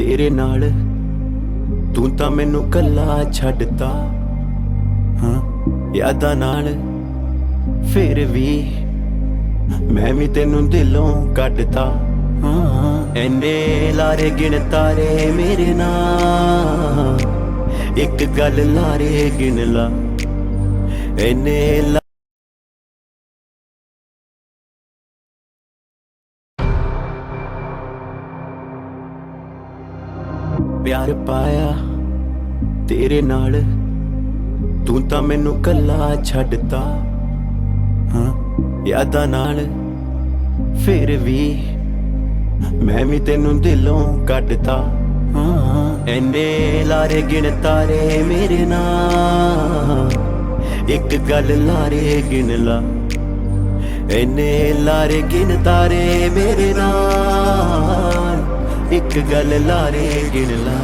तेरे नाल तू तां मैनू कल्ला छड्डता। हाँ यादां नाल फिर भी मैं भी तेनू दिलों कड्डता। हाँ एने लारे गिन तारे मेरे नाल, एक गल लारे गिन ला। एने प्यार पाया तेरे नाल, तू तां मैनू कल्ला छड्डता। हाँ यादां नाल फिर भी मैं भी तेनू दिलों कड्डता। हाँ एने लारे गिन तारे मेरे नाल, एक गल लारे गिन ला। एने लारे गिन तारे मेरे नाल, एक गल लारे गिन ला।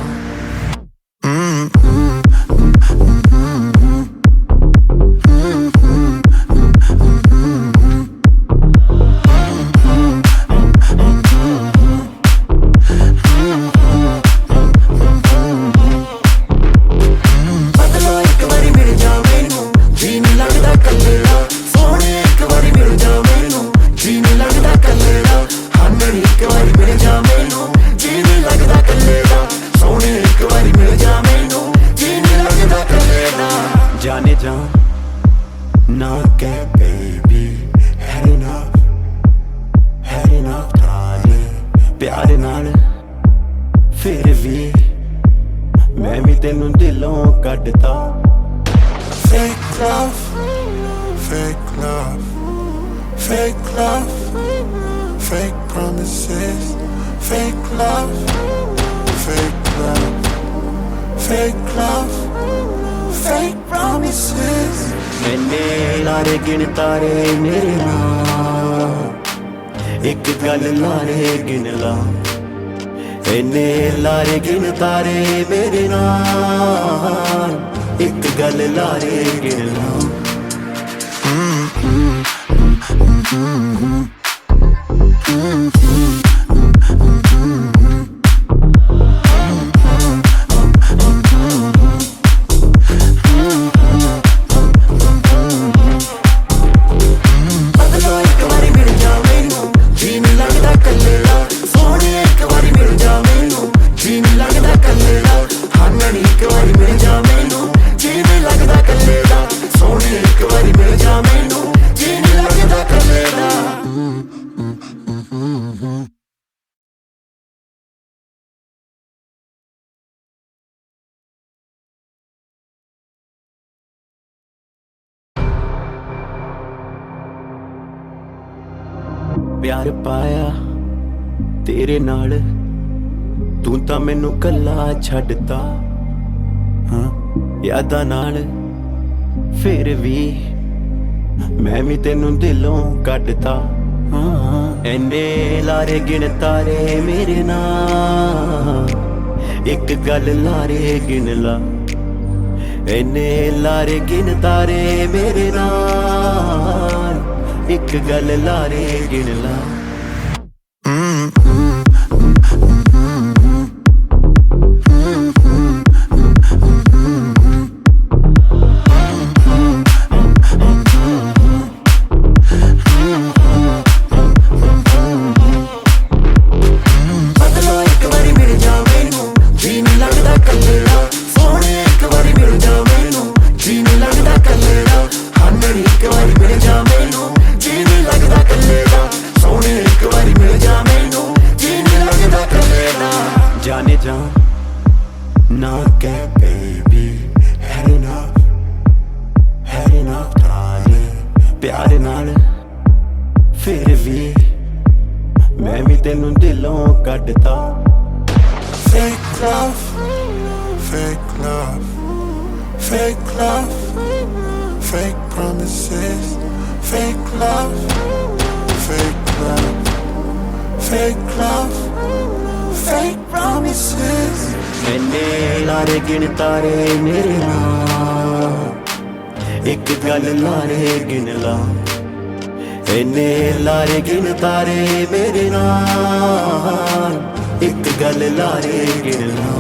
जाने जा ना कह बेबी, had enough ताने प्यार नाल फिर भी मैं भी तेनू दिलों कड्डता। Fake love, fake love, fake love, fake promises, fake love, fake love, fake love, fake promises. मैंने लारे गिन तारे मेरे नाल, एक गल लारे गिन ला। एने लारे गिन तारे मेरे नाल, एक गल लारे गिन ला। प्यार पाया तेरे नाल, तू तां मैनू कल्ला छड्डता। हाँ यादां नाल फिर भी मैं भी तेनू दिलों कड्डता। हाँ एने लारे गिन तारे मेरे नाल, एक गल लारे गिन ला। एने लारे गिन तारे मेरे नाल, एक गल लारे गिन ला। जाने जा ना कह बेबी, had enough ताने प्यार नाल फिर भी मैं भी तेनू दिलों कड्डता। Fake love, fake love, fake love, fake promises, fake love, fake love, fake love, fake promises. मैंने लारे गिन तारे मेरे नाल, एक गल लारे गिन ला। एने लारे गिन तारे मेरे नाल, ਇੱਕ ਗੱਲ ਲਾਰੇ ਗਿਣ ਲਾ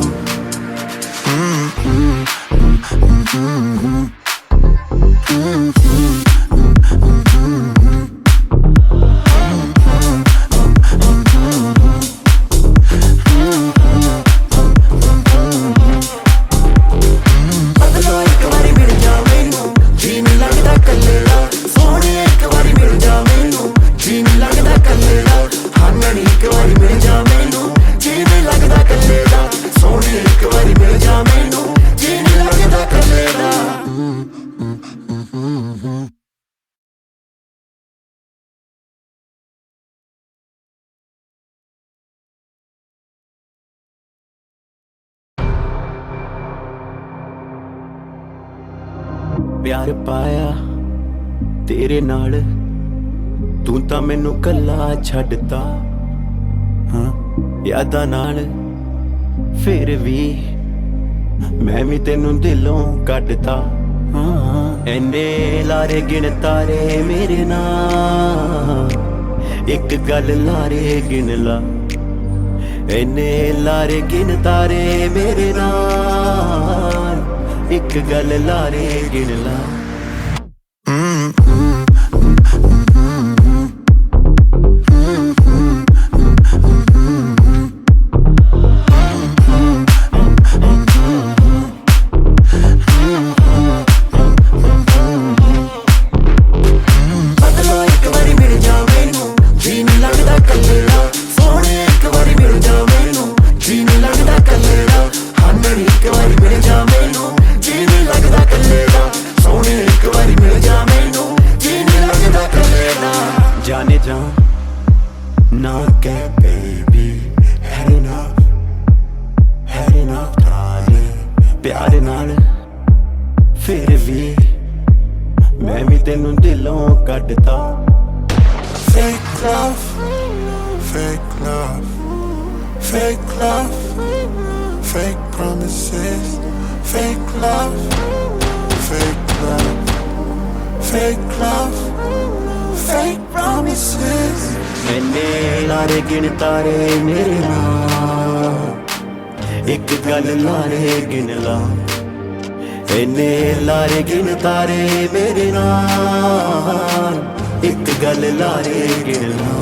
प्यार पाया तेरे नाल तू तां मैनू कल्ला छड्डता हाँ यादां नाल फिर भी मैं भी तेनू दिलों कड्डता हाँ इन्ने लारे गिन तारे मेरे नाल एक गल लारे गिन ला इन्ने लारे गिन तारे मेरे नाल एक गल लारे गिन ला जाने जा ना कह बेबी had enough darling प्यार नाल फिर भी मैं भी तेनू दिलों कड्डता Fake love, fake love, fake love, fake promises, fake love, fake love, fake love, fake promises. मैंने लारे गिन तारे मेरे नाल एक गल लारे गिन ला इन्ने लारे गिन तारे मेरे नाल एक गल लारे गिन ला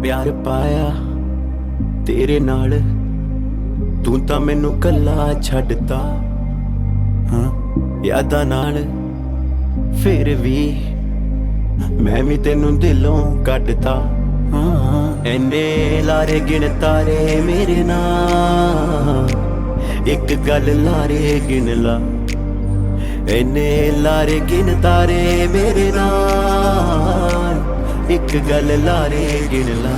प्यार पाया तेरे नाल तू तां मैनू कल्ला छड्डता हाँ यादां नाल फिर भी मैं भी तेनू दिलों कड्डता हाँ इन्ने लारे गिन तारे मेरे नाल एक गल लारे गिन ला इन्ने लारे गिन तारे मेरे नाल एक गल लारे गिन ला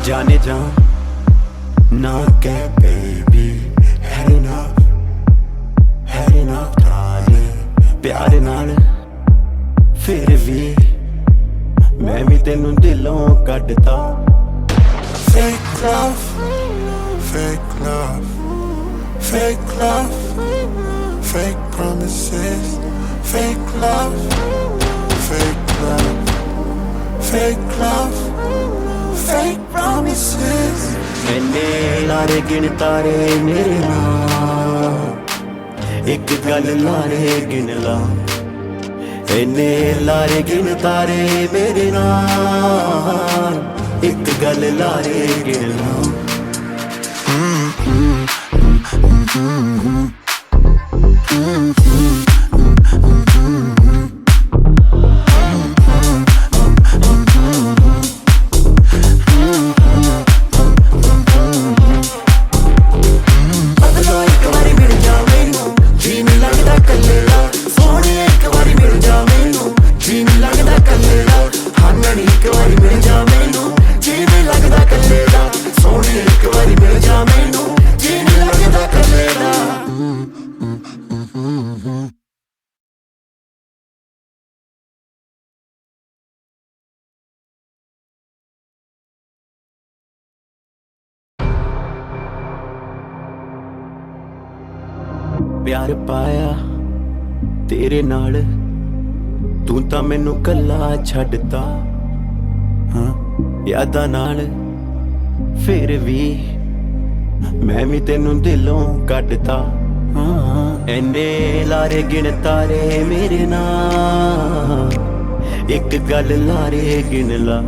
जाने जा ना कह बेबी had enough darling प्यार नाल फिर भी मैं भी तेनू दिलों कड्डता Fake love, fake love, fake love, fake promises, fake love, fake love, fake love, fake promises. मैंने लारे गिन तारे मेरे नाम, एक गल लारे गिन ला। इन्ने लारे गिन तारे मेरे नाम, एक गल लारे गिन ला। प्यार पाया तेरे नाल, तू तां मैनू कल्ला छड्डता। हाँ यादां नाल फिर भी मैं भी तेनू दिलों कड्डता। हाँ इन्ने लारे गिन तारे मेरे नाल, एक गल लारे गिन ला।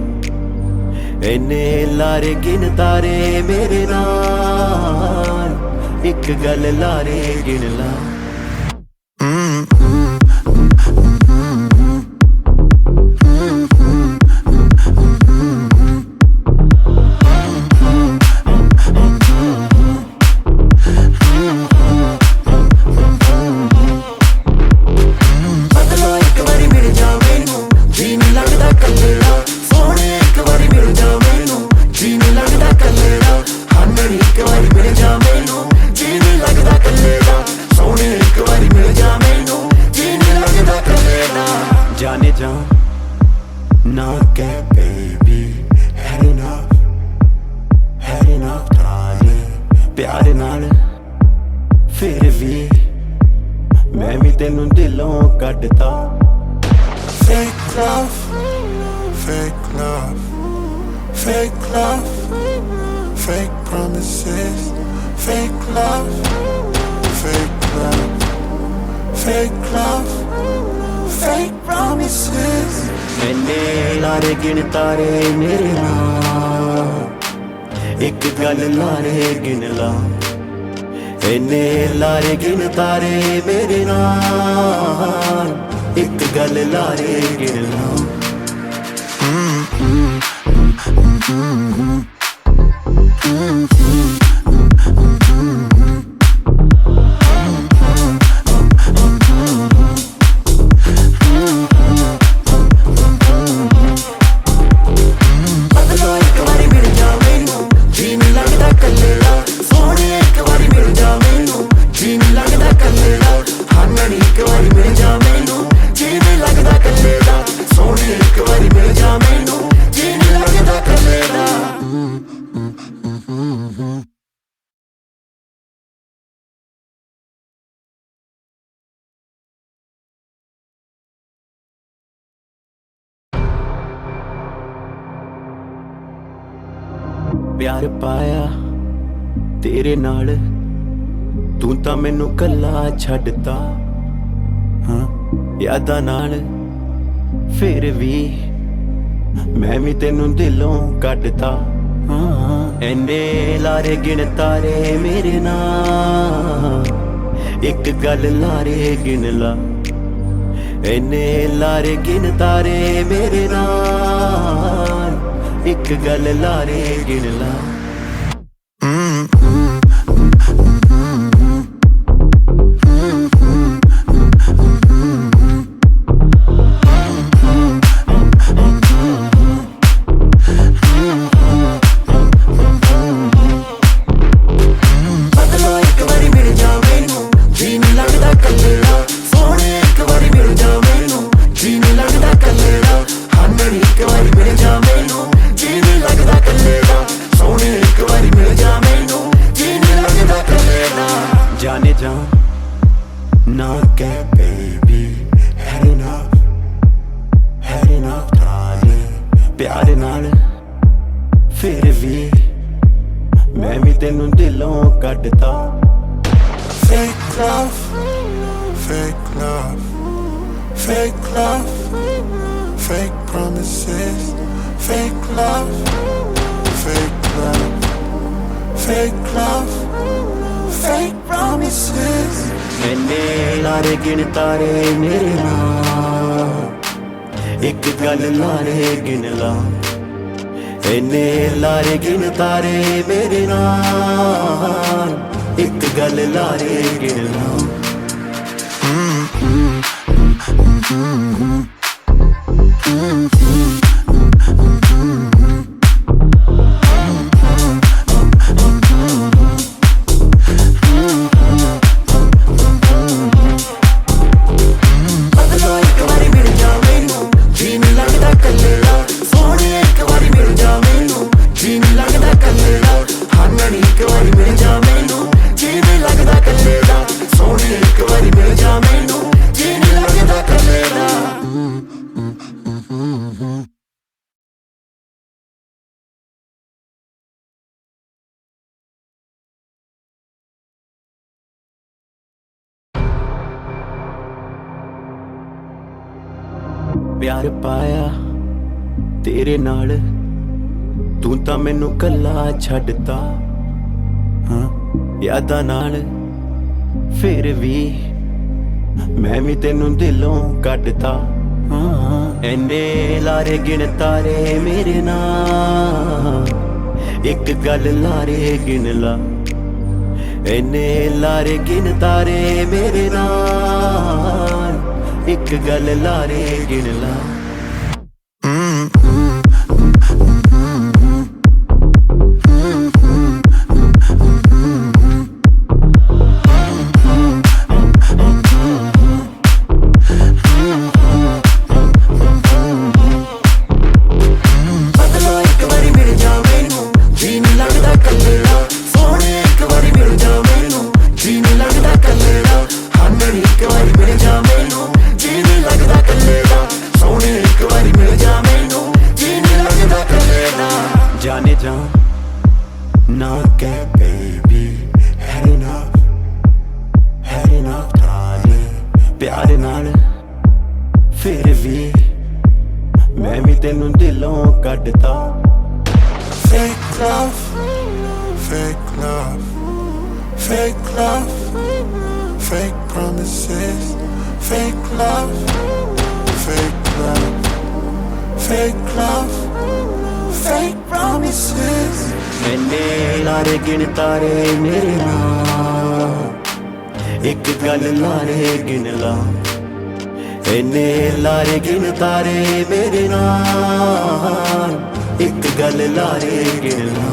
इन्ने लारे गिन तारे मेरे नाल, एक गल लारे गिन ला। जाने जा ना कह बेबी, had enough ताने प्यार नाल फिर भी मैं भी तेनू दिलों कड्डता। Fake love, fake love, fake love, fake promises. Fake love, fake love, fake love, fake promises. मैंने लारे गिन तारे मेरे नाम, एक गल लारे गिन ला। इन्ने लारे गिन तारे मेरे नाम, एक गल लारे गिन ला। प्यार पाया तेरे नाल, तू तां मैनू कल्ला छड्डता। हाँ यादां नाल फिर भी मैं भी तेनू दिलों कड्डता। हाँ इन्ने लारे गिन तारे मेरे नाल, एक गल लारे गिन ला। इन्ने लारे गिन तारे मेरे नाल, एक गल लारे गिन ला। One प्यार नाल फिर भी मैं भी तेनू दिलों कटता Fake love, fake love, fake love, fake promises, fake love, fake love, fake love, fake promises. मैंने लारे गिन तारे मेरे नाम एक गल लारे गिन ला इन्ने लारे गिन तारे मेरे नाम एक गल लारे गिन ला प्यार पाया तेरे नाल तू तां मैनू कल्ला छड्डता हाँ यादां नाल फिर भी मैं भी तेनू दिलों कटता हाँ इन्ने लारे गिन तारे मेरे नाल एक गल लारे गिन ला इन्ने लारे गिन तारे मेरे नाल एक गल लारे गिन ला जाने जा ना कह बेबी had enough ताने प्यार नाल फिर भी मैं भी तेनू दिलों कटता Fake love, fake love, fake love, fake promises, fake love, fake love, fake love, fake promises. मैंने लारे गिन तारे मेरे नाम एक गल लारे गिन ला इन्ने लारे गिन तारे मेरे नाम एक गल लारे गिन ला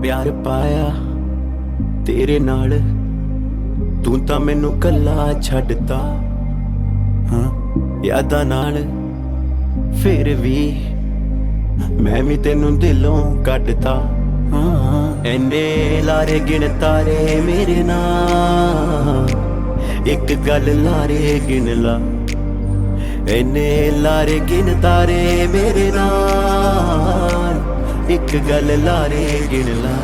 प्यार पाया तेरे नाल तू तां मैनू कल्ला छड्डता हाँ यादां नाल फिर भी मैं भी तेनू दिलों कटता हाँ इन्ने लारे गिन तारे मेरे नाल एक गल लारे गिन ला इन्ने लारे गिन तारे मेरे नाल एक गल लारे गिन ला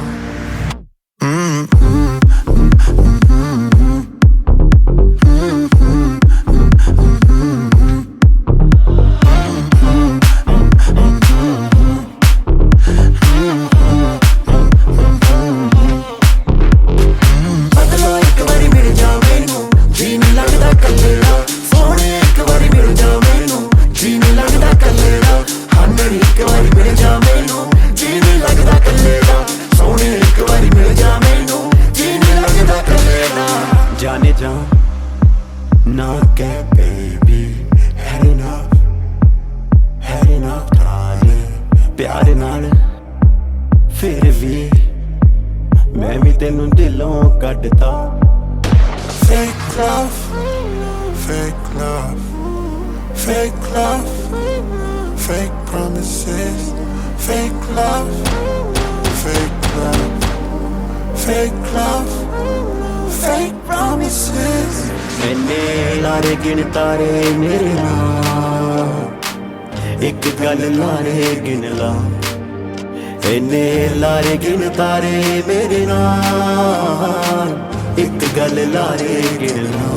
बदलो एक बारी मिल जा मैनू जी नहीं लगदा कल्ले दा सोहणे एक बारी मेरी एक बारी मिल जा मैनू जी नहीं लगदा कल्ले दा सोहणे एक बारी मिल जा मैनू जी नहीं लगदा कल्ले दा जाने जा ना कह बेबी had enough darling प्यार नाल फिर भी मैं भी तेनू दिलों कड्डता Fake love, fake love, fake love, fake promises, fake love, fake love, fake love, fake promises. मैंने लारे गिन तारे मेरे नाल एक गल लारे गिन ला इन्ने लारे गिन तारे मेरे नाल एक गल लारे गिन ला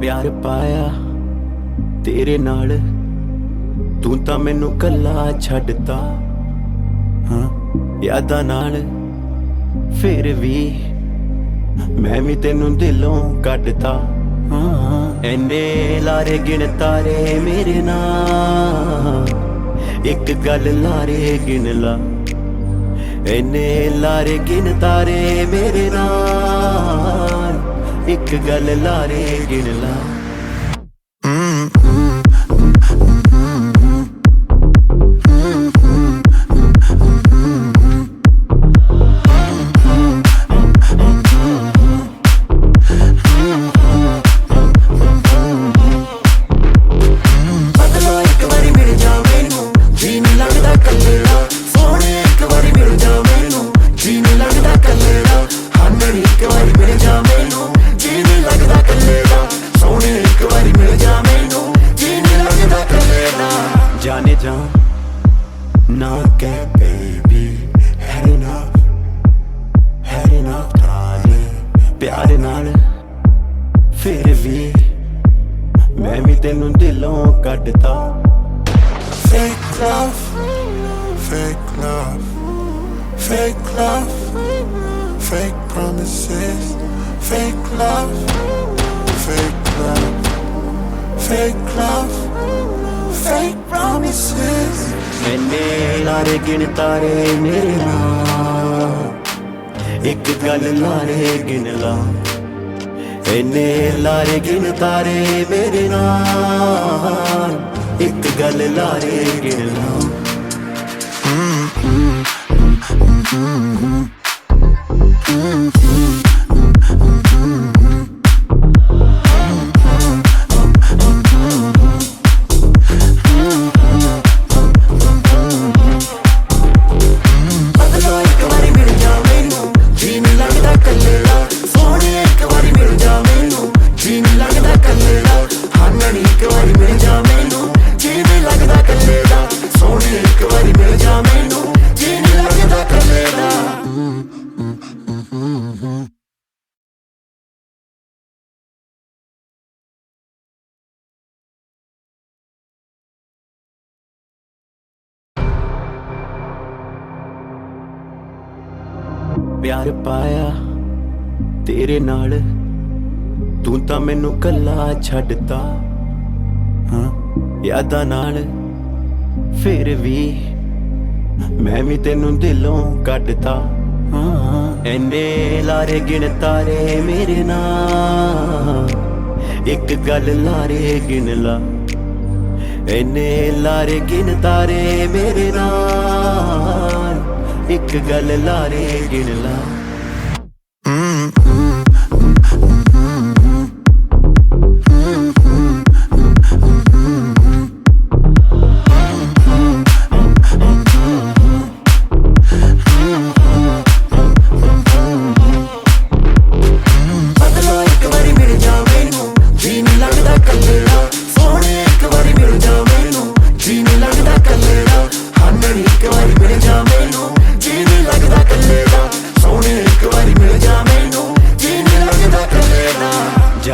प्यार पाया तेरे नाल तू तां मैनू कल्ला छड्डता हाँ यादां नाल फिर भी मैं भी तेनू दिलों कड्डता हाँ इन्ने लारे गिन तारे मेरे नाल एक गल लारे गिन ला इन्ने लारे गिन तारे मेरे नाल एक गल लारे गिन ला जाने जा ना कह बेबी had enough darling प्यार नाल फिर भी मैं भी तेनू दिलों कड्डता Fake love, fake love, fake love, fake promises, fake love, fake love, fake love, fake promises. मैंने लारे गिन तारे मेरे नाल एक गल लारे गिन ला इन्ने लारे गिन तारे मेरे नाल एक गल लारे गिन ला प्यार पाया तेरे नाल तू तां मैनू कल्ला छड्डता हाँ यादां नाल फिर भी मैं भी तेनू दिलों कड्डता हाँ इन्ने लारे गिन तारे मेरे नाल एक गल लारे गिन ला इन्ने लारे गिन तारे मेरे नाल एक गल लारे गिन ला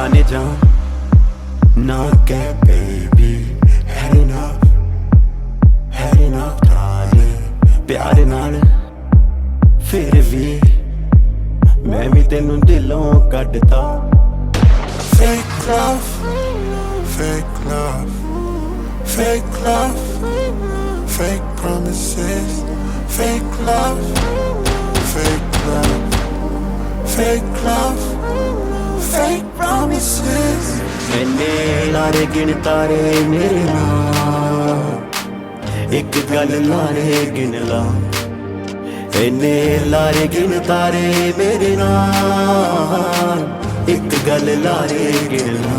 जाने जा ना कह baby, had enough darling, प्यार नाल फिर भी मैं भी तेनू दिलों कड्डता Fake love, fake love, fake love, fake promises, fake love, fake love, fake love, fake promises. मैंने लारे गिन तारे मेरे नाल एक गल लारे गिन ला इन्ने लारे गिन तारे मेरे नाल एक गल लारे गिन ला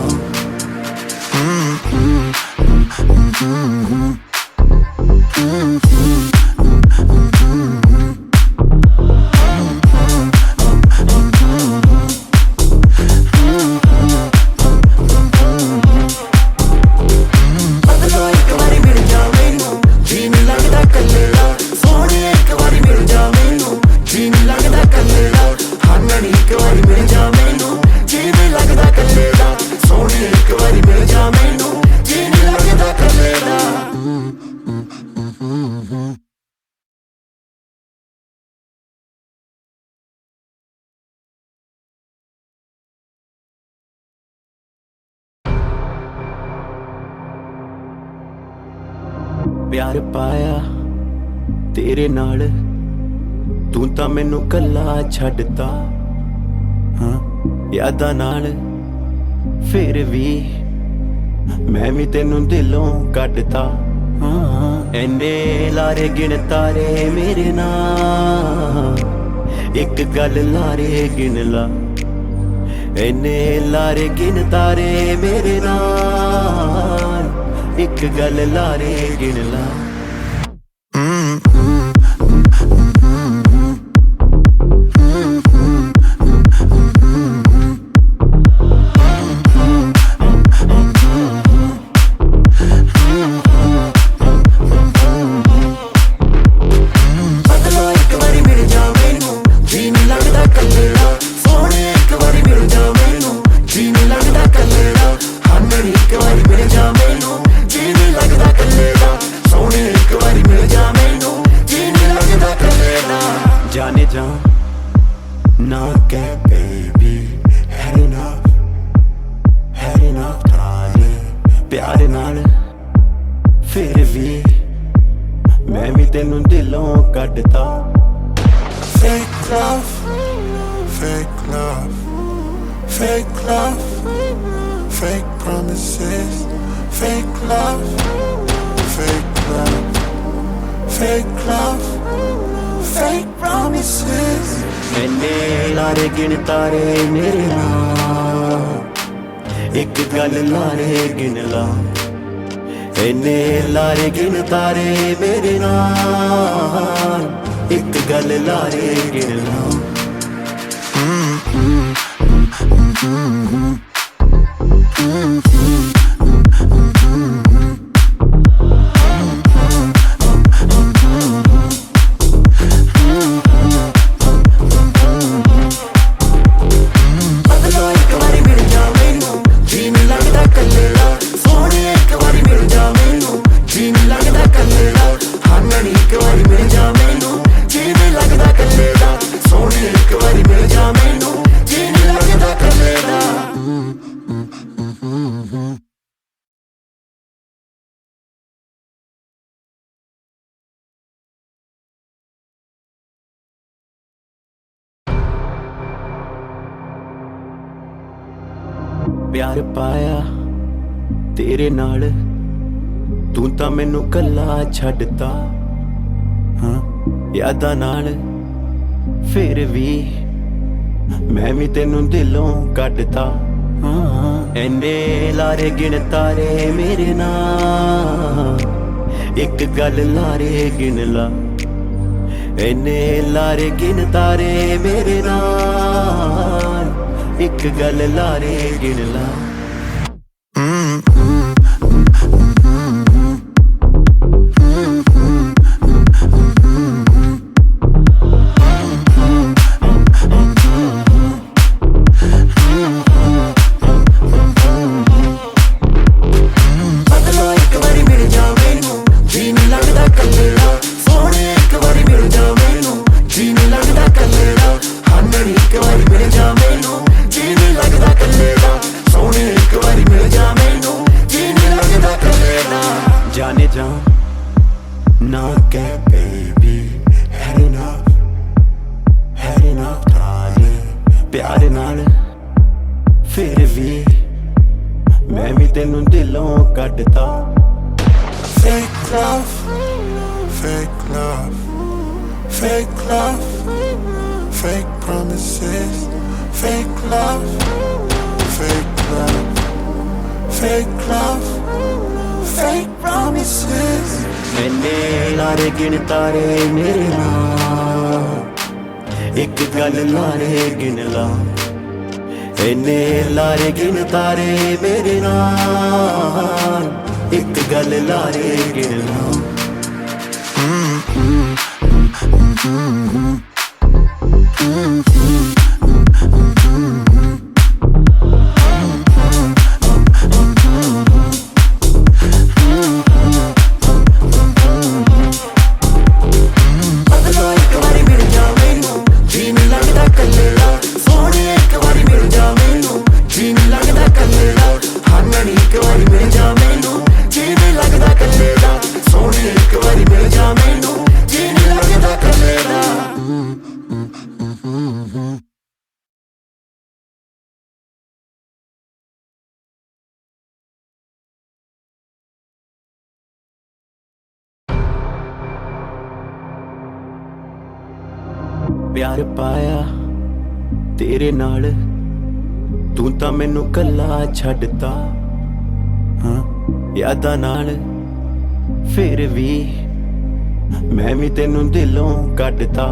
प्यार पाया तेरे नाल तू तां मैनू कल्ला छड्डता हाँ यादां नाल फिर भी मैं भी तेनू दिलों कड्डता हाँ इन्ने लारे गिन तारे मेरे नाल एक गल लारे गिन ला इन्ने लारे गिन तारे मेरे नाल एक गल लारे गिन ला जाने जा ना कह baby, had enough darling, प्यार नाल फिर भी मैं भी तेनू दिलों कड्डता Fake love, fake love, fake love, fake promises, fake love, fake love, fake love, fake promises. मैंने लारे गिन तारे मेरे नाल एक गल लारे गिन ला इन्ने लारे गिन तारे मेरे नाल एक गल लारे गिन ला प्यार पाया तेरे नाल तू तां मैनू कल्ला छड्डता हाँ यादां नाल फिर भी मैं भी तेनू दिलों कड्डता हाँ इन्ने लारे गिन तारे मेरे नाल एक गल लारे गिन ला इन्ने लारे गिन तारे मेरे नाल एक गल लारे गिन ला प्यार नाल फिर भी मैं भी तेनू दिलों कटता। Fake love, fake love, fake love, fake promises, fake love, fake love, fake love, fake promises. मैंने लारे गिन तारे मेरे नाल, एक गल लारे गिन ला। इन्ने लारे गिन तारे मेरे नाल, एक गल लारे गिन ला। प्यार पाया तेरे नाल, तू तां मैनू कल्ला छड्डता। हाँ यादां नाल फिर भी मैं भी तेनू दिलों कटता।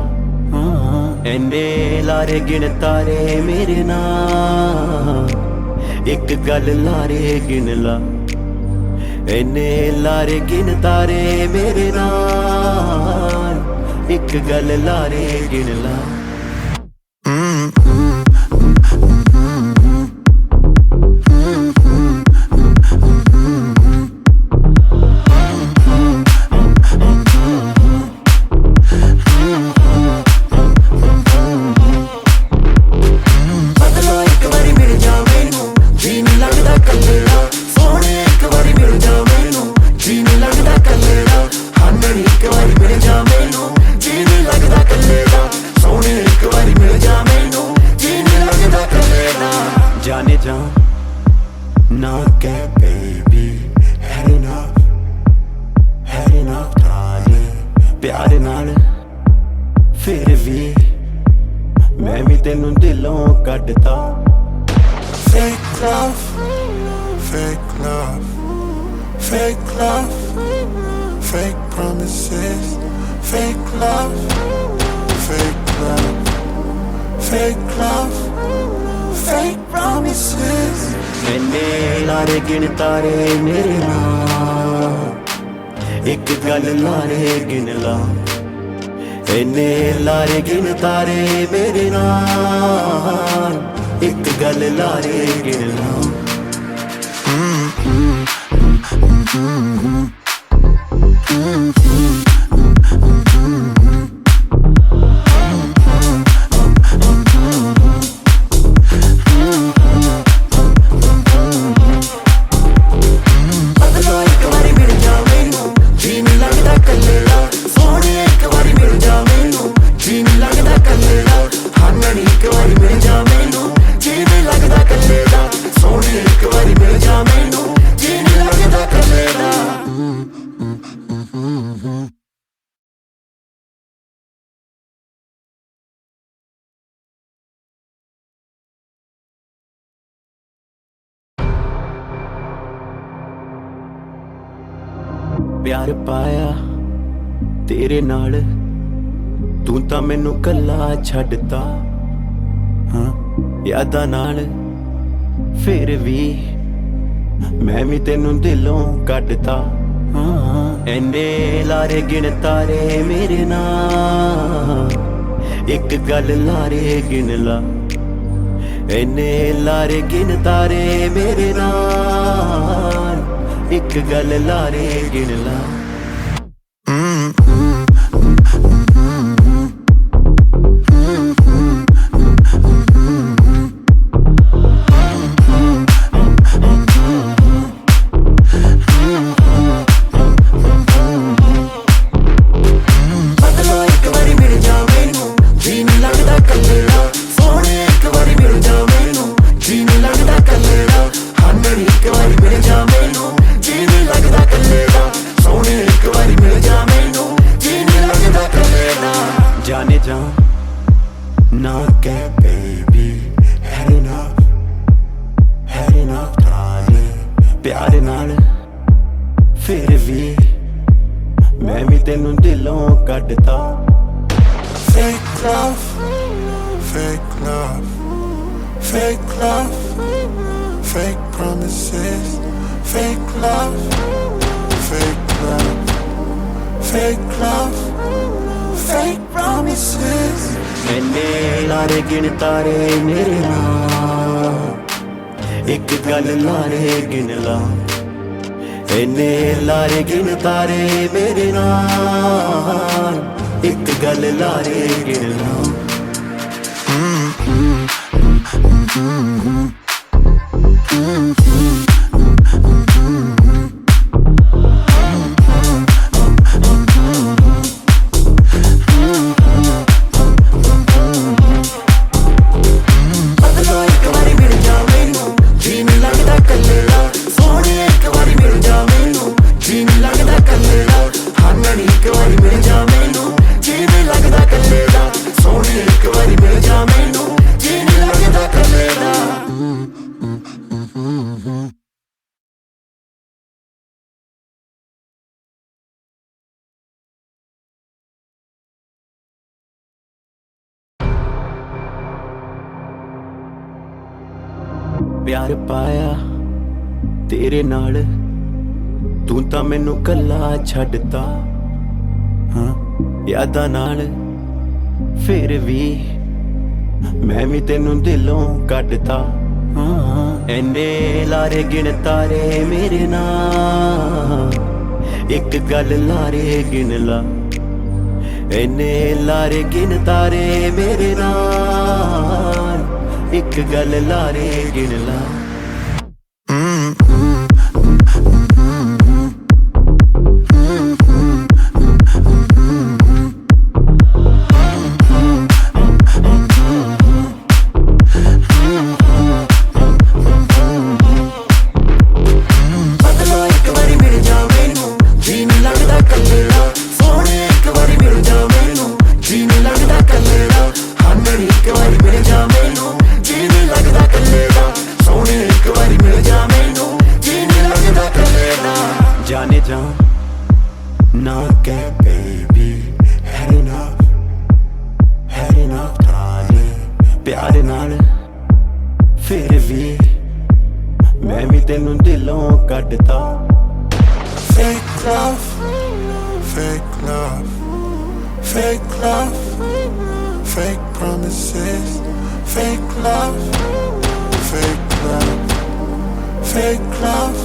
हाँ इन्ने लारे गिन तारे मेरे नाल, एक गल लारे गिन ला। इन्ने लारे गिन तारे मेरे नाल, एक गल लारे गिन ला। जाने जा ना कह बेबी, had enough ताने प्यार नाल फिर भी मैं भी तेनू दिलों कटता। Fake love, fake love, fake love, fake promises, fake love, fake love, fake love, fake promises. मैंने लारे गिन तारे मेरे नाल, एक गल लारे गिन ला। इन्ने लारे गिन तारे मेरे नाल, एक गल लारे गिन ला। प्यार पाया तेरे नाल, तू तां मैनू कल्ला छड्डता। हाँ यादां नाल फिर भी मैं भी तेनू दिलों कटता। हाँ इन्ने लारे गिन तारे मेरे नाल, एक गल लारे गिन ला। इन्ने लारे गिन तारे मेरे नाल, एक गल लारे गिन ला। जी नहीं लगता कल्ले दा, सोहणे एक बारी मिल नाल फिर भी मैं भी तेनू दिलों कड्डता Fake love, fake love, fake love, fake promises, fake love, fake love, fake love, fake promises. मैंने लारे गिन तारे मेरे नाल एक गल लारे गिन ला इन्ने लारे गिन तारे मेरे नाल एक गल लारे गिन ला प्यार पाया तेरे नाल तू तां मैनू कल्ला छड्डता हाँ यादां नाल फिर भी मैं भी तेनू दिलों कड्डता हाँ इन्ने लारे गिन तारे मेरे नाल एक गल लारे गिन ला इन्ने लारे गिन तारे मेरे नाल एक गल लारे गिन ला जाने जा ना कह बेबी had enough ताने प्यार नाल फिर भी मैं भी तेनू दिलों कड्डता Fake love, fake love, fake love, fake promises, fake love, fake love, fake love,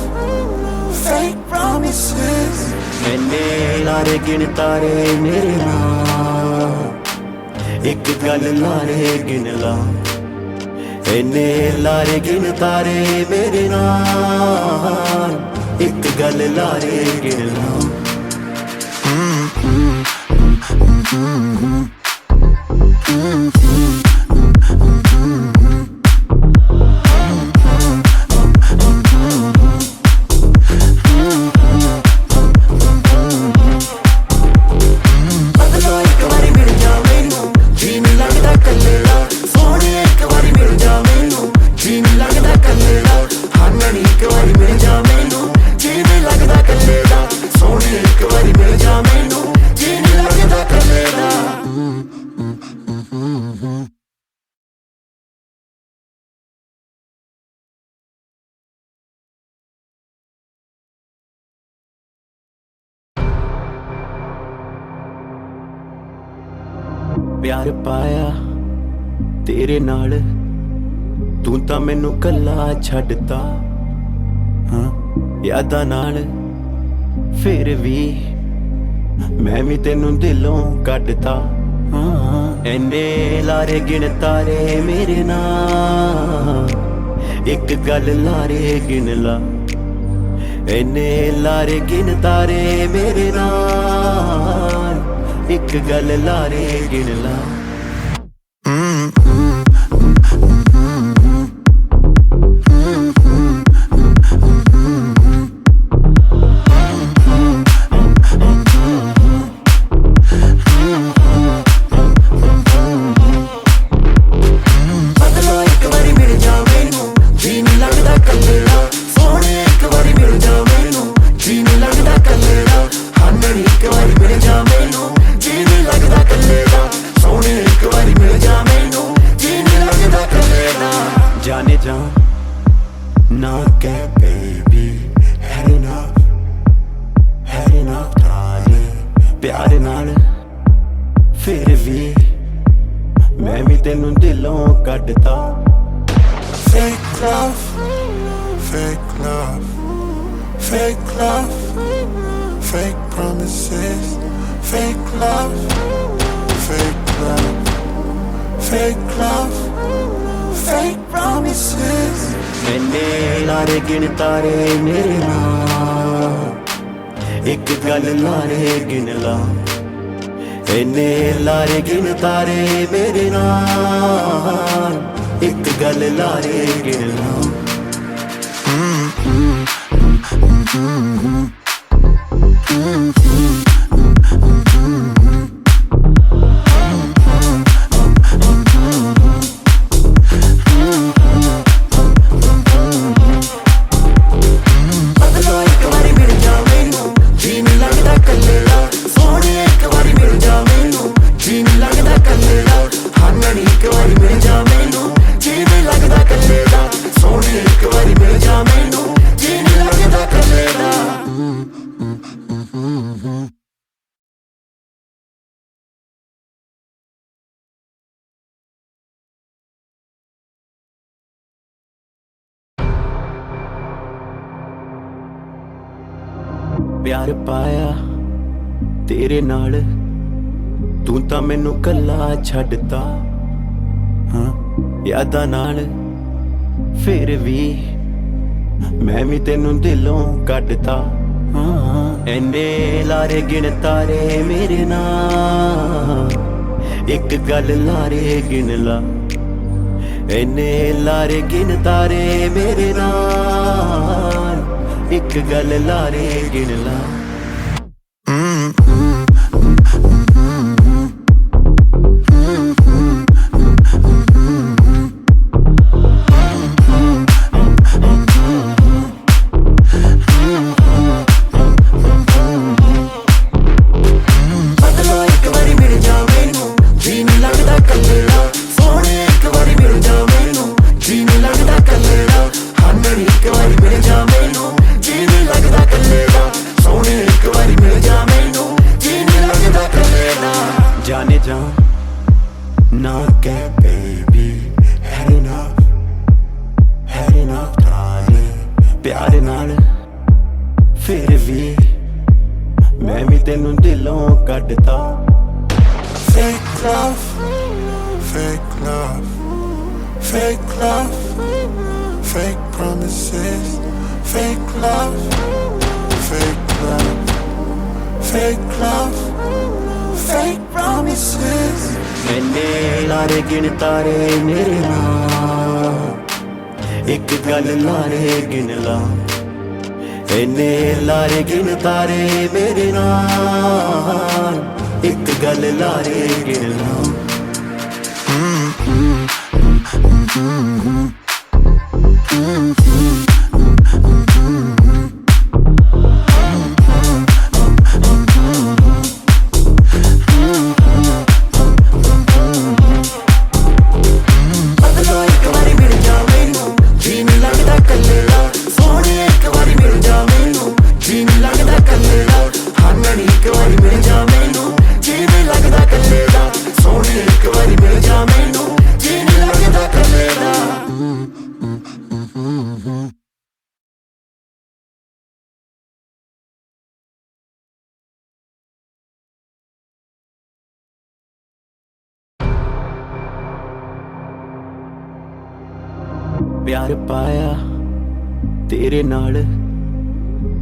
fake promises. मैंने लारे गिन तारे मेरे नाल एक गल लारे गिन ला इन्ने लारे गिन तारे मेरे नाल एक गल लारे गिन ला प्यार पाया तेरे नाल तू तां मैनू कल्ला छड्डता हाँ यादां नाल फिर भी मैं भी तेनू दिलों कड्डता हाँ इन्ने लारे गिन तारे मेरे नाल एक गल लारे गिन ला इन्ने लारे गिन तारे मेरे नाल एक गल लारे गिन ला जी नहीं लगदा कल्ले दा सोहणे एक बारी मिल जा जा ना कह baby, had enough darling, प्यार नाल फिर भी मैं भी तेनू दिलों कड्डता Fake love, fake love, fake love, fake promises, fake love, fake love, fake love, fake promises. मैंने लारे गिन तारे मेरे नाल एक गल लारे गिन ला इन्ने लारे गिन तारे मेरे नाल एक गल लारे गिन ला प्यार पाया तेरे नाल तू तां मैनू कल्ला छड्डता हाँ यादां नाल फिर भी मैं भी तेनू दिलों कड्डता हाँ इन्ने लारे गिन तारे मेरे नाल एक गल लारे गिन ला इन्ने लारे गिन तारे मेरे नाल एक गल लारे गिन ला जाने जा ना कह baby, had enough darling, प्यार नाल फिर भी मैं भी तेनू दिलों कड्डता Fake love, fake love, fake love, fake promises, fake love, fake love, fake love, fake promises. मैंने लारे गिन तारे मेरे नाल एक गल लारे गिन ला इन्ने लारे गिन तारे मेरे नाल एक गल लारे गिन ला प्यार पाया तेरे नाल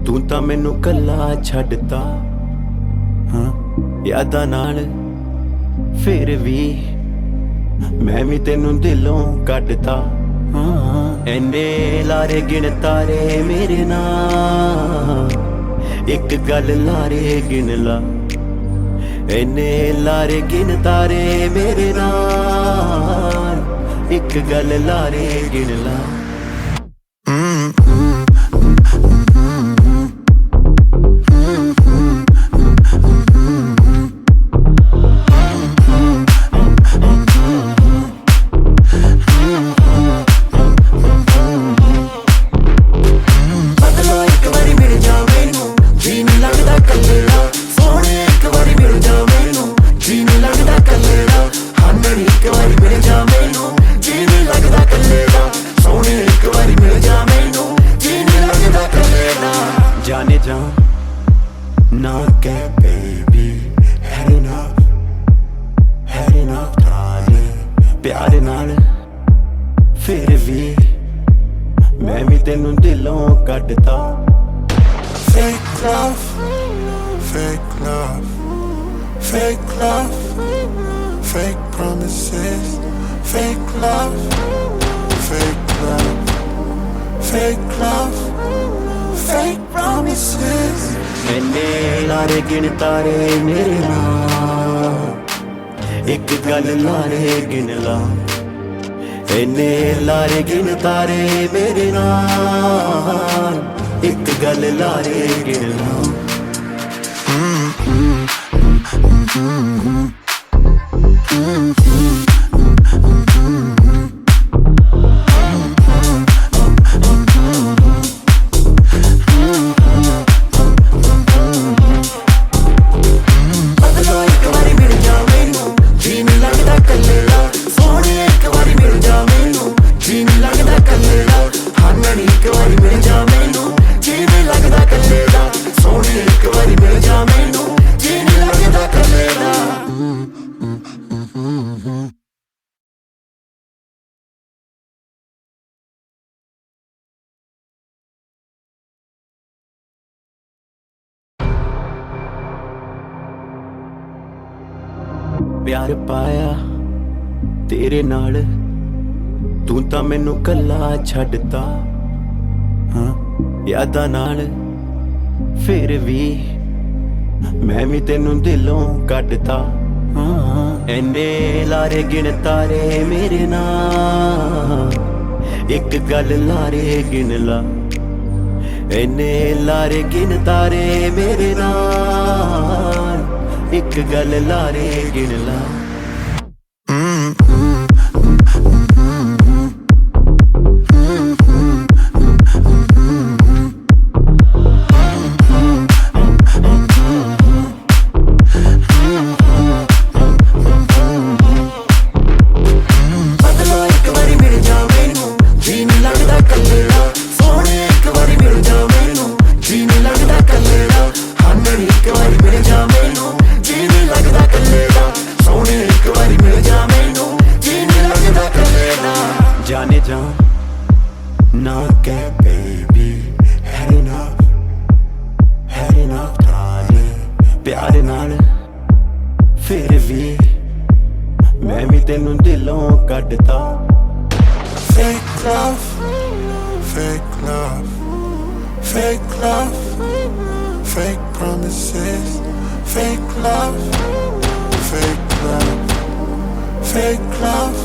तू तां मैनू कल्ला छड्डता हाँ यादां नाल फिर भी मैं भी तेनू दिलों कड्डता हाँ इन्ने लारे गिन तारे मेरे नाल एक गल लारे गिन ला इन्ने लारे गिन तारे मेरे नाल एक गल लारे गिन ला मैं भी तेनू दिलों कटता। Fake love, fake love, fake love, fake promises, fake love, fake love, fake love, fake promises. मैंने लारे गिन तारे मेरे नाम, एक गल लारे गिन ला। इन्ने लारे गिन तारे मेरे नाम, एक गल लारे गिन ला। प्यार पाया तेरे नाल, तू तां मैनू कल्ला छड्डता। हाँ यादां नाल फिर भी मैं भी तेनू दिलों कटता। हाँ इन्ने लारे गिन तारे मेरे नाल, एक गल लारे गिन ला। इन्ने लारे गिन तारे मेरे नाल, एक गल लारे गिन ला। जाने जा ना कह बेबी, had enough ताने प्यार नाल फिर भी मैं भी तेनू दिलों कटता। Fake love, fake love, fake love, fake promises, fake love, fake love, fake love,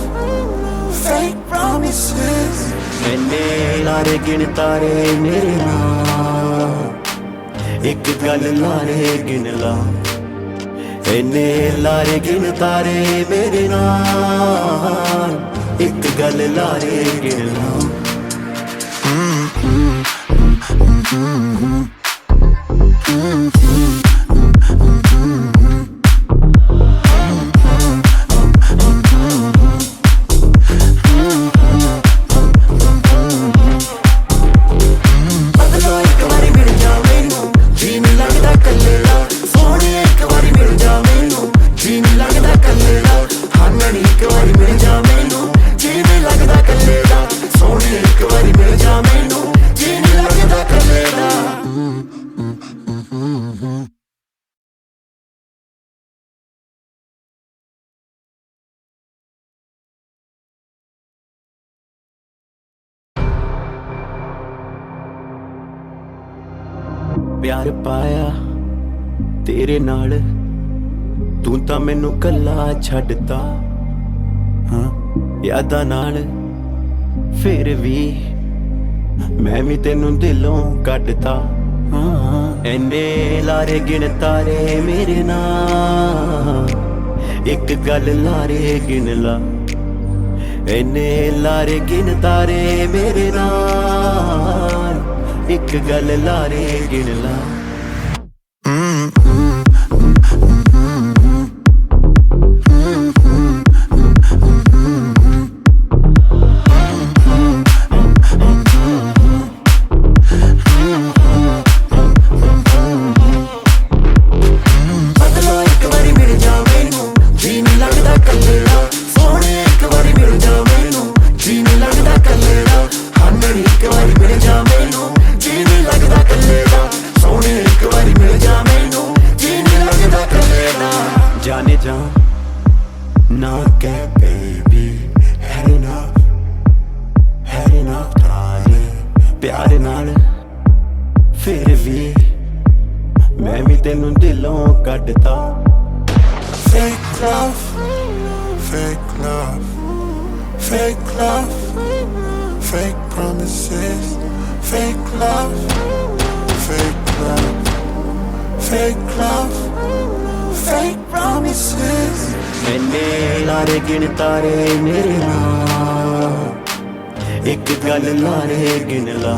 fake promises. मैंने लारे गिन तारे मेरे नाल, एक गल लारे गिन ला। इन्ने लारे गिन तारे मेरे नाल, एक गल लारे गिन ला। प्यार पाया तेरे नाल, तू तां मैनू कल्ला छड्डता। हाँ यादां नाल फिर भी मैं भी तेनू दिलों कटता। हाँ इन्ने लारे गिन तारे मेरे नाल, एक गल लारे गिन ला। इन्ने लारे गिन तारे मेरे नाल, एक गल लारे गिन ला। One प्यार नाल फिर भी मैं भी तेनू दिलों कटदा Fake love, fake love, fake love, fake promises, fake love, fake love, fake love, fake promises. मैंने लारे गिन तारे मेरे नाल एक गल लारे गिन ला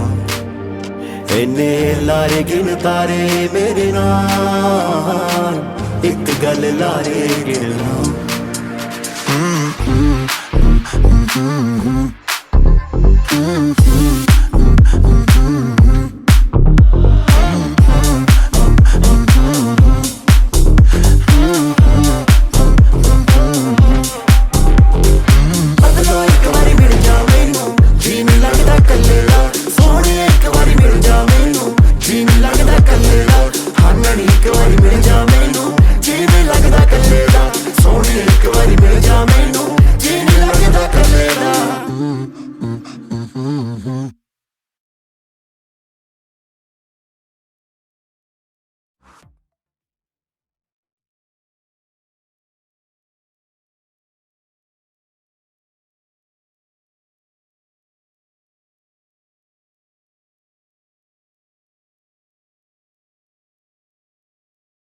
इन्ने लारे गिन तारे मेरे नाल एक गल लारे गिन ला बदलो एक बारी मिल जा मैनू जी नहीं लगदा कल्ले दा सोहणे एक बारी मिल जा मैनू जी नहीं लगदा कल्ले दा हाँ नहीं एक बारी मिल जा